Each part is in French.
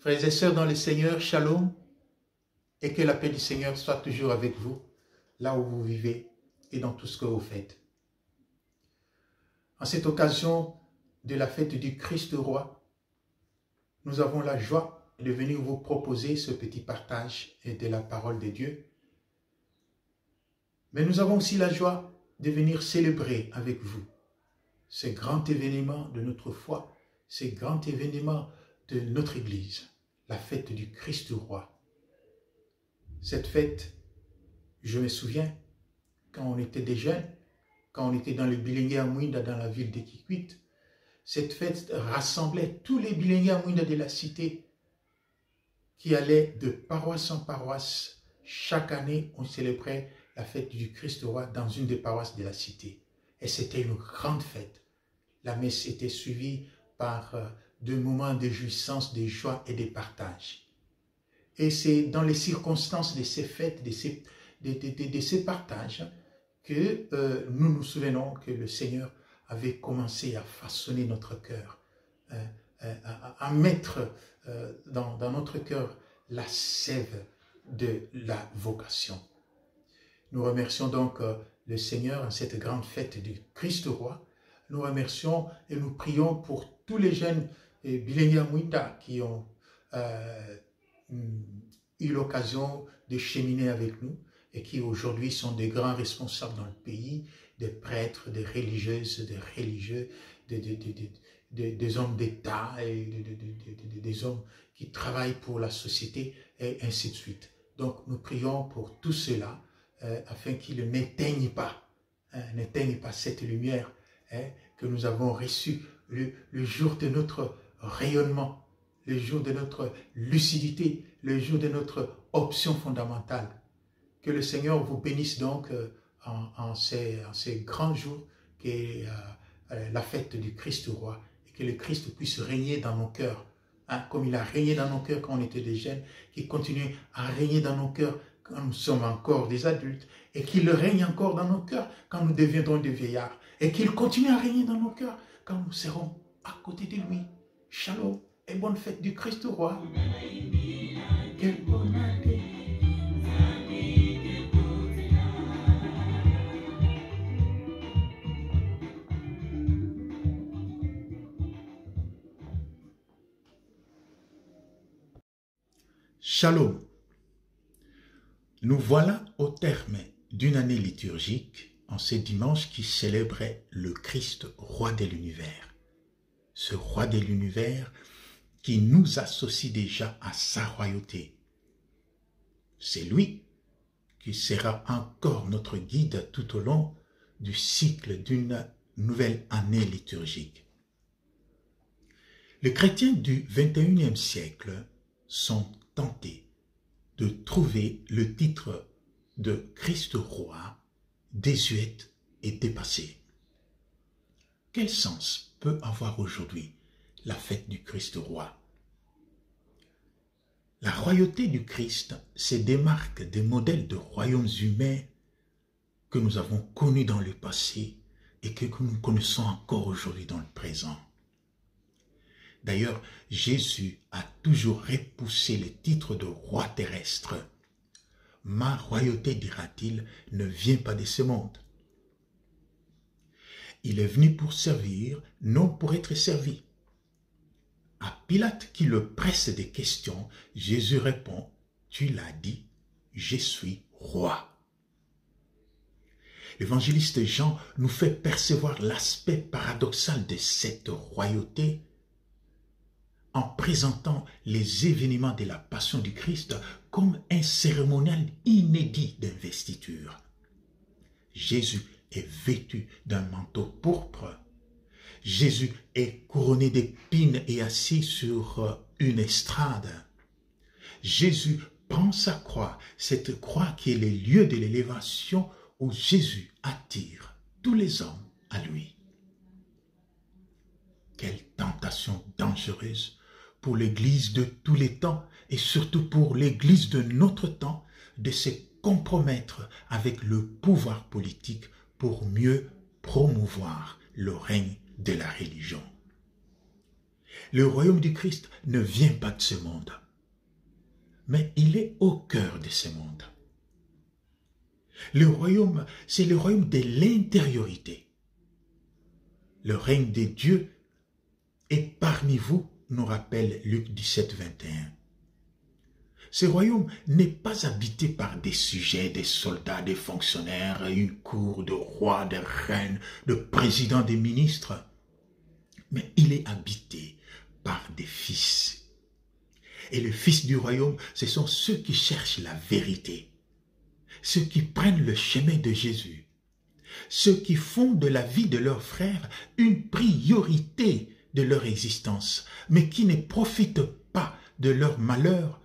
Frères et sœurs dans le Seigneur, shalom, et que la paix du Seigneur soit toujours avec vous, là où vous vivez et dans tout ce que vous faites. En cette occasion de la fête du Christ roi, nous avons la joie de venir vous proposer ce petit partage de la parole de Dieu. Mais nous avons aussi la joie de venir célébrer avec vous ce grand événement de notre foi, ce grand événement de notre Église, la fête du Christ roi. Cette fête, je me souviens, quand on était des jeunes, quand on était dans le Bilingué à Mouinda, dans la ville de Kikwit, cette fête rassemblait tous les Bilingué à Mouinda de la cité qui allaient de paroisse en paroisse. Chaque année, on célébrait la fête du Christ roi dans une des paroisses de la cité. Et c'était une grande fête. La messe était suivie par de moments de jouissance, de joie et de partage. Et c'est dans les circonstances de ces fêtes, de ces partages, que nous nous souvenons que le Seigneur avait commencé à façonner notre cœur, à mettre dans notre cœur la sève de la vocation. Nous remercions donc le Seigneur en cette grande fête du Christ roi. Nous remercions et nous prions pour tous les jeunes Bilingué à Mouinda qui ont eu l'occasion de cheminer avec nous et qui aujourd'hui sont des grands responsables dans le pays, des prêtres, des religieuses, des religieux, des hommes d'État, et des hommes qui travaillent pour la société et ainsi de suite. Donc nous prions pour tout cela afin qu'ils n'éteignent pas cette lumière que nous avons reçue le jour de notre rayonnement, le jour de notre lucidité, le jour de notre option fondamentale. Que le Seigneur vous bénisse donc en ces grands jours qu'est la fête du Christ roi, et que le Christ puisse régner dans nos cœurs, comme il a régné dans nos cœurs quand on était des jeunes, qu'il continue à régner dans nos cœurs quand nous sommes encore des adultes, et qu'il règne encore dans nos cœurs quand nous deviendrons des vieillards, et qu'il continue à régner dans nos cœurs quand nous serons à côté de lui. Shalom et bonne fête du Christ roi. Quelle bonne année. Shalom. Nous voilà au terme d'une année liturgique en ce dimanche qui célébrait le Christ roi de l'univers. Ce roi de l'univers qui nous associe déjà à sa royauté. C'est lui qui sera encore notre guide tout au long du cycle d'une nouvelle année liturgique. Les chrétiens du XXIe siècle sont tentés de trouver le titre de Christ roi désuète et dépassé. Quel sens peut avoir aujourd'hui la fête du Christ roi? La royauté du Christ se démarque des modèles de royaumes humains que nous avons connus dans le passé et que nous connaissons encore aujourd'hui dans le présent. D'ailleurs, Jésus a toujours repoussé le titre de roi terrestre. Ma royauté, dira-t-il, ne vient pas de ce monde. Il est venu pour servir, non pour être servi. À Pilate qui le presse des questions, Jésus répond, « Tu l'as dit, je suis roi. » L'évangéliste Jean nous fait percevoir l'aspect paradoxal de cette royauté en présentant les événements de la passion du Christ comme un cérémonial inédit d'investiture. Jésus est vêtu d'un manteau pourpre. Jésus est couronné d'épines et assis sur une estrade. Jésus prend sa croix, cette croix qui est le lieu de l'élévation où Jésus attire tous les hommes à lui. Quelle tentation dangereuse pour l'Église de tous les temps et surtout pour l'Église de notre temps de se compromettre avec le pouvoir politique pour mieux promouvoir le règne de la religion. Le royaume du Christ ne vient pas de ce monde, mais il est au cœur de ce monde. Le royaume, c'est le royaume de l'intériorité. Le règne de Dieu est parmi vous, nous rappelle Luc 17, 21. Ce royaume n'est pas habité par des sujets, des soldats, des fonctionnaires, une cour de rois, de reines, de présidents, des ministres, mais il est habité par des fils. Et les fils du royaume, ce sont ceux qui cherchent la vérité, ceux qui prennent le chemin de Jésus, ceux qui font de la vie de leurs frères une priorité de leur existence, mais qui ne profitent pas de leur malheur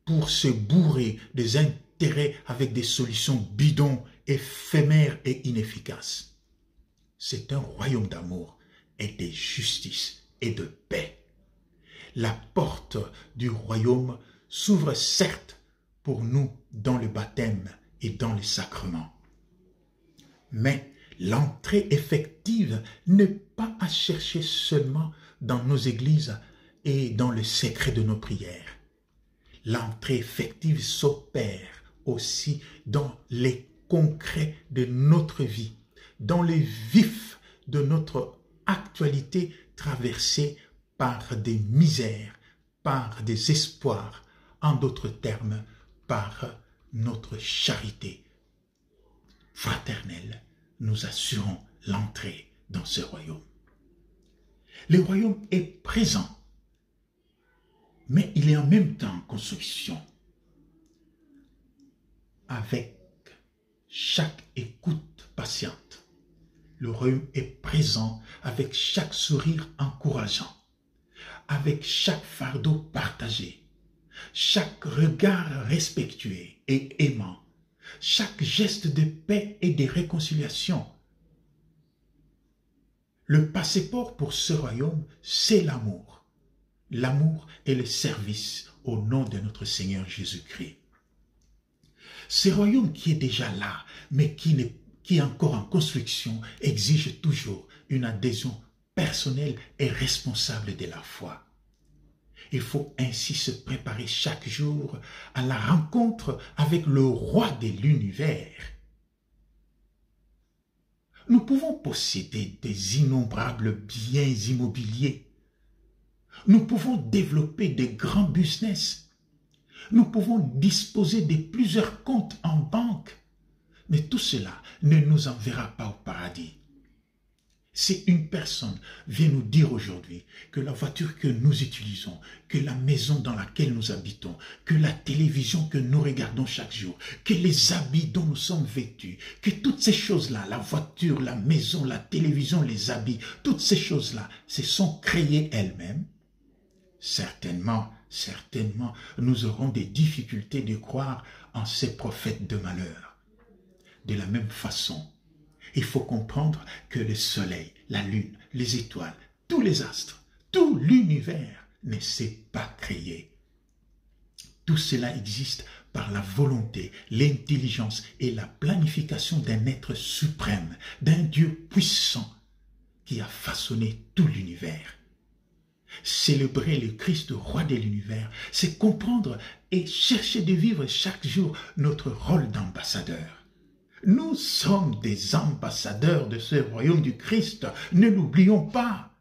pour se bourrer des intérêts avec des solutions bidons, éphémères et inefficaces. C'est un royaume d'amour et de justice et de paix. La porte du royaume s'ouvre certes pour nous dans le baptême et dans les sacrements. Mais l'entrée effective n'est pas à chercher seulement dans nos églises et dans le secret de nos prières. L'entrée effective s'opère aussi dans les concrets de notre vie, dans les vifs de notre actualité traversée par des misères, par des espoirs, en d'autres termes, par notre charité fraternelle. Nous assurons l'entrée dans ce royaume. Le royaume est présent, mais il est en même temps en construction. Avec chaque écoute patiente, le royaume est présent avec chaque sourire encourageant, avec chaque fardeau partagé, chaque regard respectueux et aimant, chaque geste de paix et de réconciliation. Le passeport pour ce royaume, c'est l'amour. L'amour et le service au nom de notre Seigneur Jésus-Christ. Ce royaume qui est déjà là, mais qui est encore en construction, exige toujours une adhésion personnelle et responsable de la foi. Il faut ainsi se préparer chaque jour à la rencontre avec le roi de l'univers. Nous pouvons posséder des innombrables biens immobiliers. Nous pouvons développer des grands business. Nous pouvons disposer de plusieurs comptes en banque. Mais tout cela ne nous enverra pas au paradis. Si une personne vient nous dire aujourd'hui que la voiture que nous utilisons, que la maison dans laquelle nous habitons, que la télévision que nous regardons chaque jour, que les habits dont nous sommes vêtus, que toutes ces choses-là, la voiture, la maison, la télévision, les habits, toutes ces choses-là, se sont créées elles-mêmes, certainement, nous aurons des difficultés de croire en ces prophètes de malheur. De la même façon, il faut comprendre que le soleil, la lune, les étoiles, tous les astres, tout l'univers ne s'est pas créé. Tout cela existe par la volonté, l'intelligence et la planification d'un être suprême, d'un Dieu puissant qui a façonné tout l'univers. Célébrer le Christ, roi de l'univers, c'est comprendre et chercher de vivre chaque jour notre rôle d'ambassadeur. Nous sommes des ambassadeurs de ce royaume du Christ, ne l'oublions pas.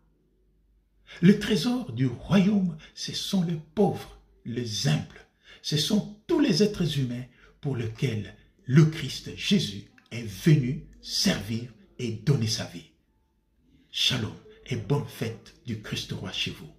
Le trésor du royaume, ce sont les pauvres, les humbles, ce sont tous les êtres humains pour lesquels le Christ Jésus est venu servir et donner sa vie. Shalom et bonne fête du Christ roi chez vous.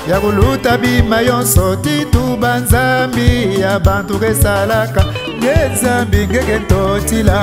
Yakuluta bima yonso titu banzambi ya bantu kesalaka Yezambi ngeke ntotila